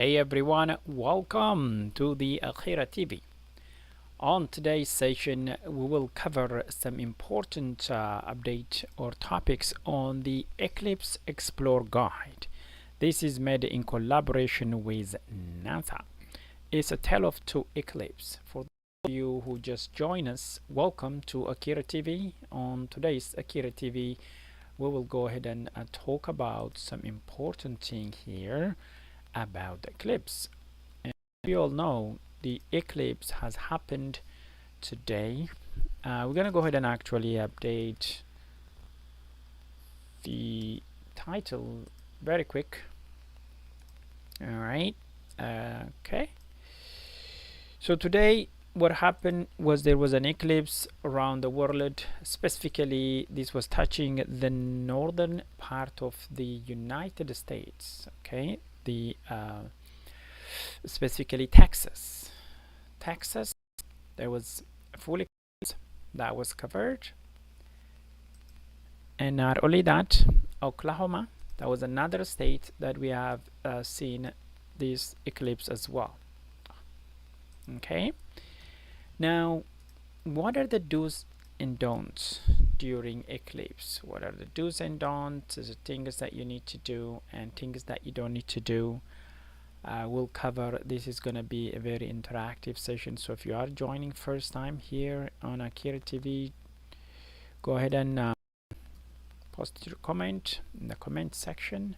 Hey everyone, welcome to the Akhirah TV. On today's session, we will cover some important update or topics on the Eclipse Explorer guide. This is made in collaboration with NASA. It's a tale of two eclipses. For those of you who just joined us, welcome to Akhirah TV. On today's Akhirah TV, we will go ahead and talk about some important thing here about the eclipse. And we all know the eclipse has happened today. We're gonna go ahead and actually update the title very quick. All right. Okay. So today what happened was there was an eclipse around the world. Specifically, this was touching the northern part of the United States. Okay, the specifically Texas. There was a full eclipse that was covered, and not only that, Oklahoma, that was another state that we have seen this eclipse as well. Okay, now what are the do's and don'ts during eclipse? What are the do's and don'ts? The things that you need to do and things that you don't need to do. We'll cover. This is going to be a very interactive session, so if you are joining first time here on Akhirah TV, go ahead and post your comment in the comment section.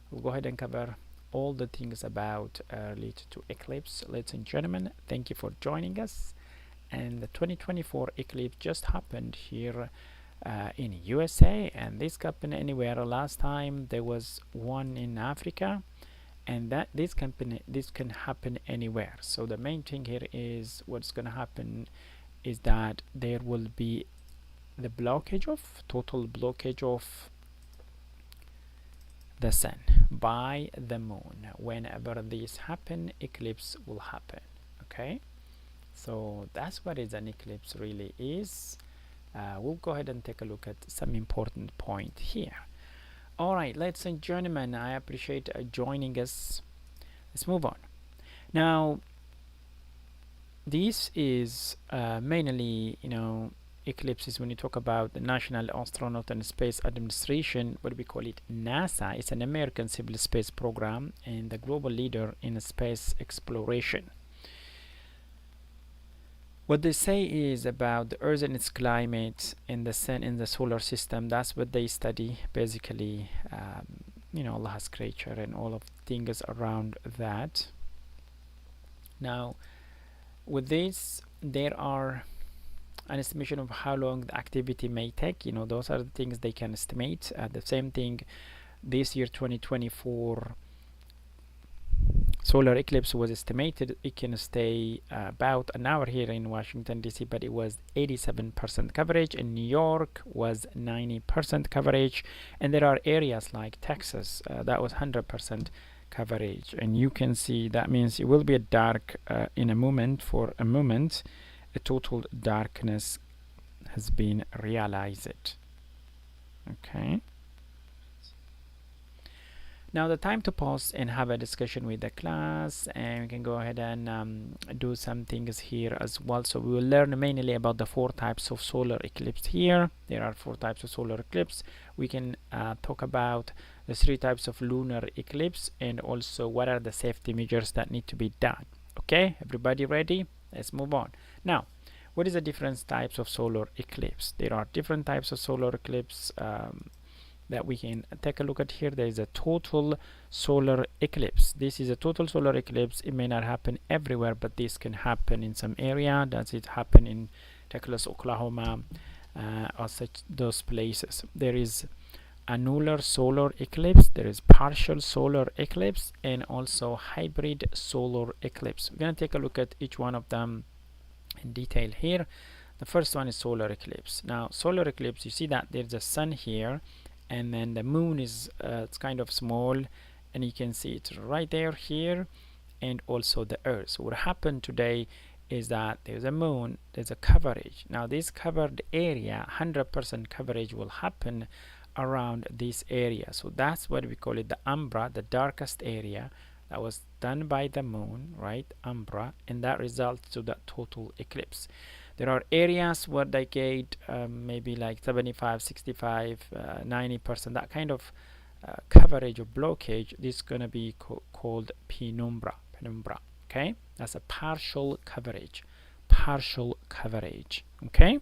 We'll go ahead and cover all the things about related to eclipse. Ladies and gentlemen, thank you for joining us. And the 2024 eclipse just happened here in USA, and this happened anywhere. Last time there was one in Africa, and this can happen anywhere. So the main thing here is what's going to happen is that there will be the total blockage of the sun by the moon. Whenever this happen, eclipse will happen. Okay, so that's what is an eclipse really is. We'll go ahead and take a look at some important point here. All right, ladies and gentlemen, I appreciate joining us. Let's move on. Now, this is mainly, eclipses. When you talk about the National Astronaut and Space Administration, what we call it, NASA, it's an American civil space program and the global leader in space exploration. What they say is about the Earth and its climate and the sun in the solar system. That's what they study, basically. Allah's creature and all of things around that. Now, with this, there are an estimation of how long the activity may take. Those are the things they can estimate. The same thing, this year, 2024. Solar eclipse was estimated it can stay about an hour here in Washington DC, but it was 87% coverage. In New York was 90% coverage, and there are areas like Texas that was 100% coverage. And you can see that means it will be a dark in a moment. For a moment, a total darkness has been realized. Okay. Now the time to pause and have a discussion with the class, and we can go ahead and do some things here as well. So we will learn mainly about the 4 types of solar eclipse here. There are 4 types of solar eclipse. We can talk about the 3 types of lunar eclipse and also what are the safety measures that need to be done. Okay, everybody ready? Let's move on. Now, what is the different types of solar eclipse? There are different types of solar eclipse that we can take a look at here. There is a total solar eclipse. This is a total solar eclipse. It may not happen everywhere, but this can happen in some area. Does it happen in Texas, Oklahoma, or such those places? There is annular solar eclipse, there is partial solar eclipse, and also hybrid solar eclipse. We're going to take a look at each one of them in detail here. The first one is solar eclipse. Now, solar eclipse, you see that there's a sun here, and then the moon is it's kind of small, and you can see it right there here, and also the earth. So what happened today is that there's a moon, there's a coverage. Now this covered area, 100% coverage will happen around this area. So that's what we call it, the umbra, the darkest area that was done by the moon, right, umbra, and that results to the total eclipse. There are areas where they get maybe like 75, 65, 90%, that kind of coverage or blockage. This is going to be called penumbra. Okay, that's a partial coverage. Okay,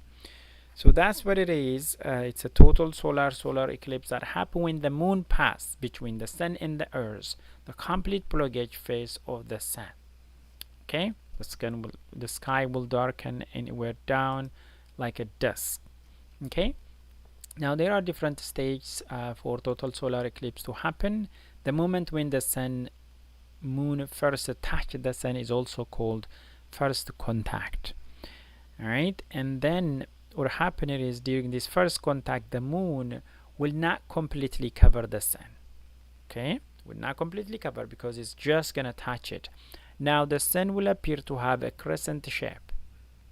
so that's what it is. It's a total solar eclipse that happens when the moon passes between the sun and the earth, the complete blockage phase of the sun. Okay, the sky will darken anywhere down like a dusk. Okay, now there are different stages for total solar eclipse to happen. The moment when the moon first touches the sun is also called first contact. Alright, and then what happens is during this first contact the moon will not completely cover the sun. Okay, will not completely cover because it's just gonna touch it. Now the sun will appear to have a crescent shape,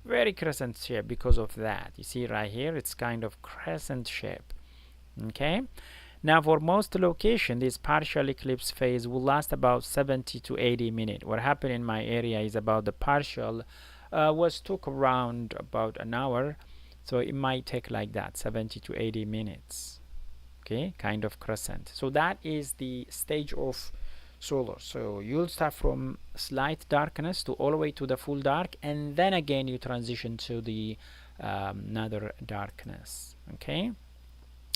very crescent shape because of that. You see right here, it's kind of crescent shape. Okay, now for most locations this partial eclipse phase will last about 70 to 80 minutes. What happened in my area is about the partial took around about an hour, so it might take like that 70 to 80 minutes. Okay, kind of crescent. So that is the stage of solar. So you'll start from slight darkness to all the way to the full dark, and then again you transition to the another darkness. Okay,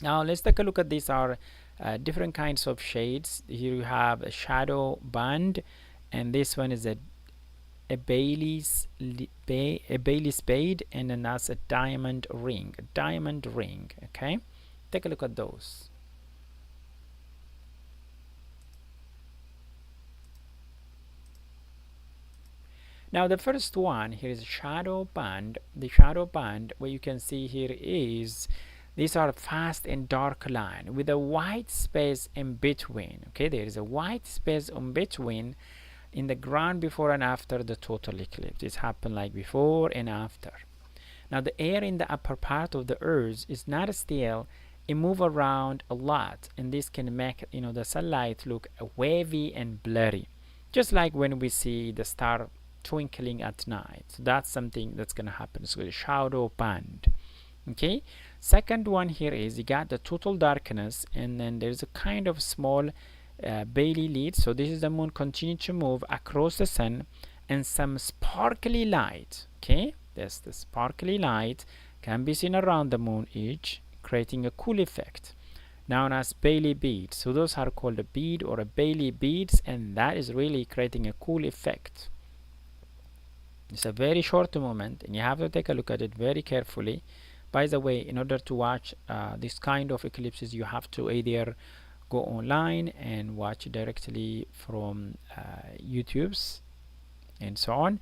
now let's take a look at these are different kinds of shades. Here you have a shadow band, and this one is a Bailey's bead, and then that's a diamond ring. Okay, take a look at those. Now the first one here is shadow band. The shadow band, what you can see here is these are fast and dark line with a white space in between. Okay, there is a white space in between in the ground before and after the total eclipse. It's happened like before and after. Now the air in the upper part of the earth is not still, it moves around a lot, and this can make the sunlight look wavy and blurry, just like when we see the star twinkling at night. So that's something that's gonna happen. So the shadow band. Okay, second one here is you got the total darkness, and then there's a kind of small Bailey lead. So this is the moon continue to move across the sun, and some sparkly light. Okay, there's the sparkly light can be seen around the moon edge, creating a cool effect known as Bailey beads. So those are called a bead or a Bailey beads, and that is really creating a cool effect. It's a very short moment, and you have to take a look at it very carefully. By the way, in order to watch this kind of eclipses, you have to either go online and watch directly from YouTube's and so on,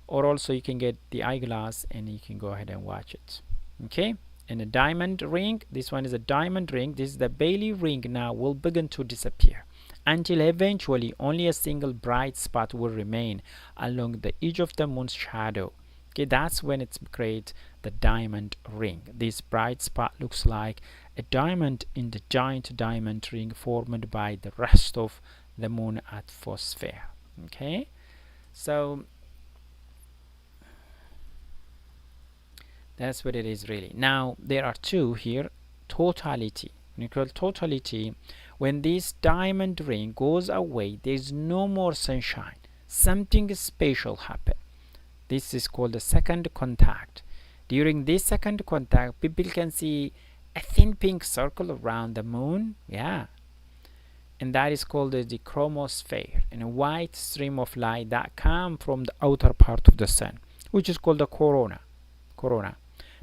or also you can get the eyeglass and you can go ahead and watch it. Okay, and a diamond ring, this one is a diamond ring. This is the Bailey ring. Now will begin to disappear until eventually only a single bright spot will remain along the edge of the moon's shadow. Okay, that's when it's create the diamond ring. This bright spot looks like a diamond in the giant diamond ring formed by the rest of the moon atmosphere. Okay, so that's what it is really. Now there are two here. Totality. When you call totality, when this diamond ring goes away, there is no more sunshine. Something special happens. This is called the second contact. During this second contact, people can see a thin pink circle around the moon. Yeah, and that is called the chromosphere, and a white stream of light that comes from the outer part of the sun, which is called the corona.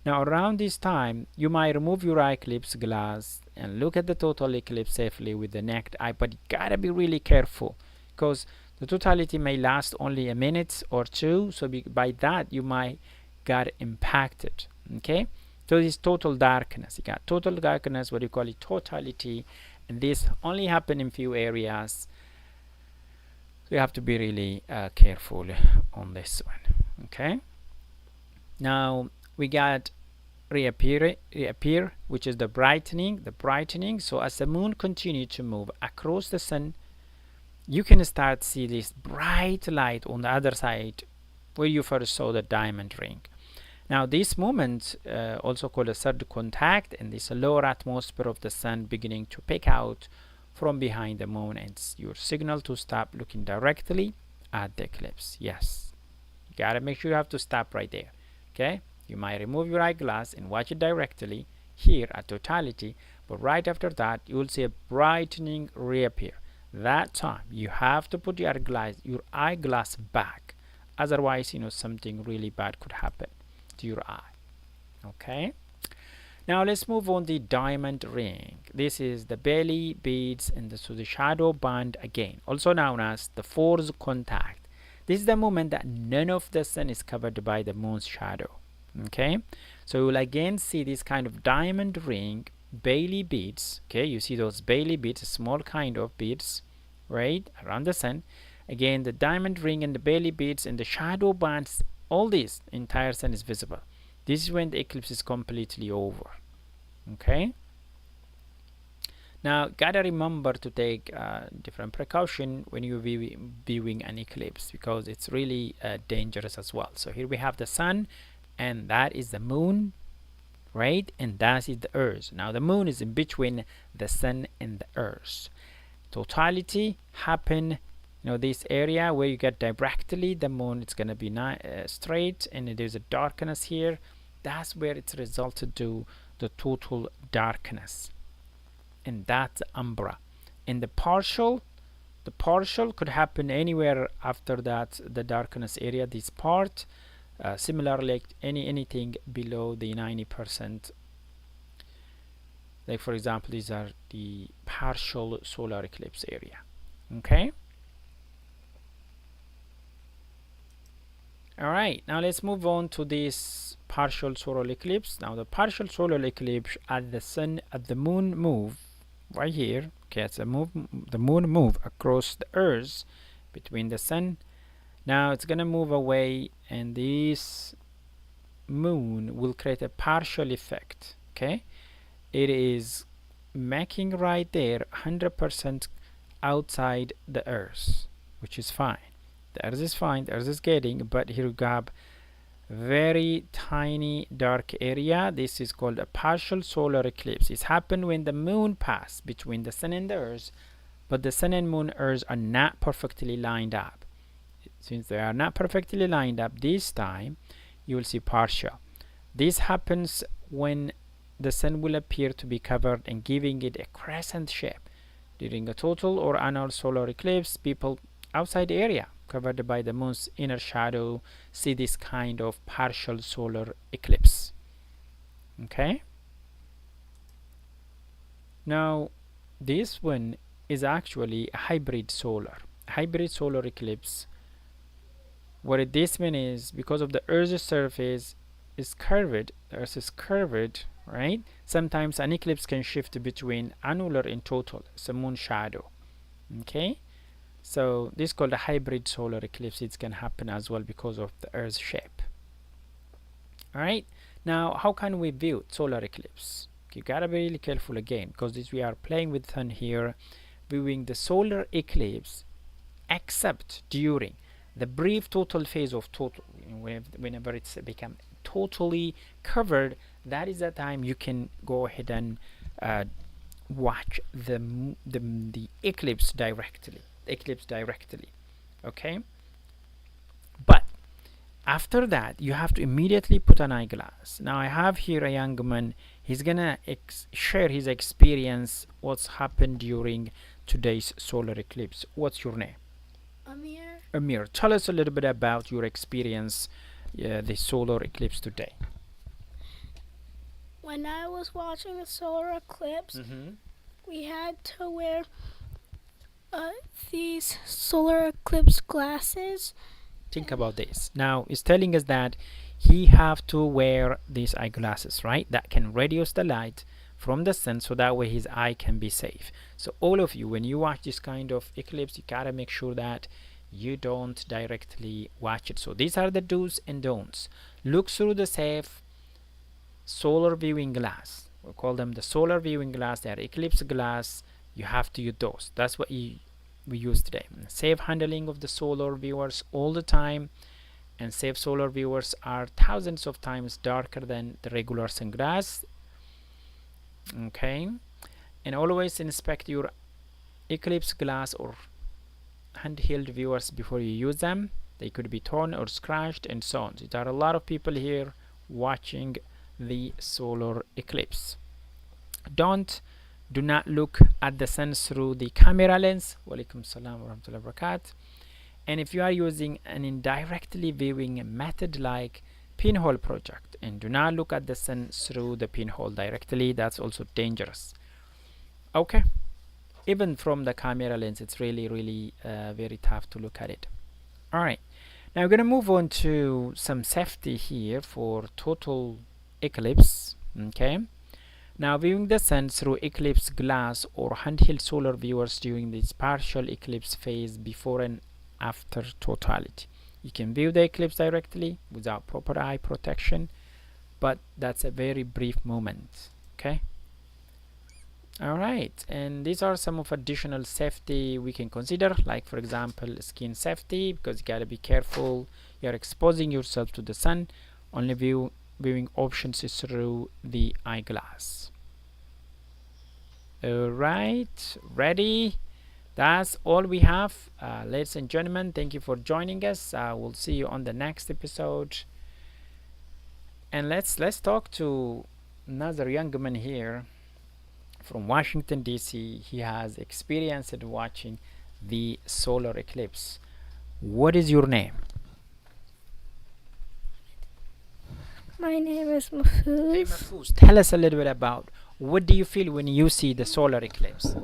Now around this time, you might remove your eclipse glass and look at the total eclipse safely with the naked eye, but you gotta be really careful because the totality may last only a minute or two, so by that you might get impacted. Okay, so this total darkness, you got total darkness, what you call it totality, and this only happen in few areas, so you have to be really careful on this one. Okay, now we got reappear, which is the brightening. So as the moon continues to move across the sun, you can start see this bright light on the other side where you first saw the diamond ring. Now this moment, also called a third contact, and this lower atmosphere of the sun beginning to peek out from behind the moon, and it's your signal to stop looking directly at the eclipse. Yes, you gotta make sure you have to stop right there. Okay, you might remove your eyeglass and watch it directly here at totality, but right after that you will see a brightening reappear. That time you have to put your eyeglass back, otherwise something really bad could happen to your eye. Okay, now let's move on the diamond ring. This is the belly beads and the shadow band, again also known as the fourth contact. This is the moment that none of the sun is covered by the moon's shadow. Okay, so you will again see this kind of diamond ring, belly beads. Okay, you see those belly beads, small kind of beads, right, around the sun. Again, the diamond ring and the belly beads and the shadow bands, all this entire sun is visible. This is when the eclipse is completely over. Okay, now gotta remember to take different precaution when you viewing an eclipse, because it's really dangerous as well. So here we have the sun, and that is the moon, right, and that is the earth. Now the moon is in between the sun and the earth. Totality happen, this area where you get directly the moon, it's gonna be straight, and there's a darkness here. That's where it's resulted to the total darkness, and that's umbra. And the partial could happen anywhere after that, the darkness area, this part. Similarly, like anything below the 90%, like for example these are the partial solar eclipse area. Okay, alright, now let's move on to this partial solar eclipse. Now the partial solar eclipse, at the moon move right here. Okay, it's the moon move across the earth between the sun. Now it's gonna move away, and this moon will create a partial effect. Okay, it is making right there 100% outside the earth, which is fine. The earth is fine, the earth is getting, but here we have very tiny dark area. This is called a partial solar eclipse. It's happened when the moon passed between the sun and the earth, but the sun and moon earth are not perfectly lined up. Since they are not perfectly lined up this time, you will see partial. This happens when the sun will appear to be covered and giving it a crescent shape. During a total or annual solar eclipse, people outside the area covered by the moon's inner shadow see this kind of partial solar eclipse. Okay, now this one is actually a hybrid solar eclipse. What this means is, because of the Earth's surface is curved, the Earth is curved, right? Sometimes an eclipse can shift between annular and total. It's a moon shadow. Okay, so this is called a hybrid solar eclipse. It can happen as well because of the Earth's shape. Alright, now how can we view solar eclipse? You gotta be really careful again, because this we are playing with sun here, viewing the solar eclipse, except during the brief total phase of total. Whenever it's become totally covered, that is the time you can go ahead and watch the eclipse directly. Okay, but after that you have to immediately put an eyeglass. Now I have here a young man. He's gonna share his experience, what's happened during today's solar eclipse. What's your name? Amir, tell us a little bit about your experience, the solar eclipse today. When I was watching the solar eclipse, we had to wear these solar eclipse glasses. Think about this. Now it's telling us that he have to wear these eyeglasses, right, that can reduce the light from the sun, so that way his eye can be safe. So all of you, when you watch this kind of eclipse, you gotta make sure that you don't directly watch it. So these are the do's and don'ts. Look through the safe solar viewing glass. We call them the solar viewing glass. They are eclipse glass. You have to use those. That's what you we use today. Safe handling of the solar viewers all the time, and safe solar viewers are thousands of times darker than the regular sunglass. Okay, and always inspect your eclipse glass or handheld viewers before you use them. They could be torn or scratched and so on. There are a lot of people here watching the solar eclipse. Do not look at the sun through the camera lens. Walaikum salam wa rahmatullahi wa barakatuh. And if you are using an indirectly viewing method like pinhole project, and do not look at the sun through the pinhole directly, that's also dangerous. Okay, even from the camera lens, it's really very tough to look at it. All right, now we're going to move on to some safety here for total eclipse. Okay, now viewing the sun through eclipse glass or handheld solar viewers during this partial eclipse phase before and after totality. You can view the eclipse directly without proper eye protection, but that's a very brief moment. Okay, all right, and these are some of additional safety we can consider, like for example skin safety, because you gotta be careful. You're exposing yourself to the sun. Only viewing options is through the eyeglass. All right, ready? That's all we have, ladies and gentlemen. Thank you for joining us. We'll see you on the next episode. And let's talk to another young man here from Washington DC. He has experience in watching the solar eclipse. What is your name? My name is Mahfouz. Hey Mahfouz, tell us a little bit about what do you feel when you see the solar eclipse?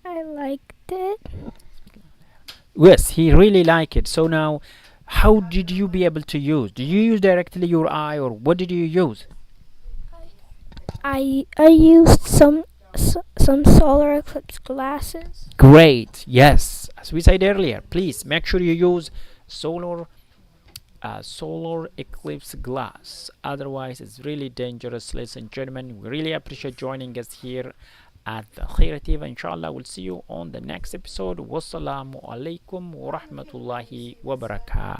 I liked it. Yes, he really liked it. So now, how did you be able to use? Did you use directly your eye, or what did you use? I used some solar eclipse glasses. Great. Yes, as we said earlier, please make sure you use solar eclipse glass. Otherwise, it's really dangerous, ladies and gentlemen. We really appreciate joining us here at the Akhirah TV. Inshallah, we'll see you on the next episode. Wassalamu alaikum wa rahmatullahi wa barakatuh.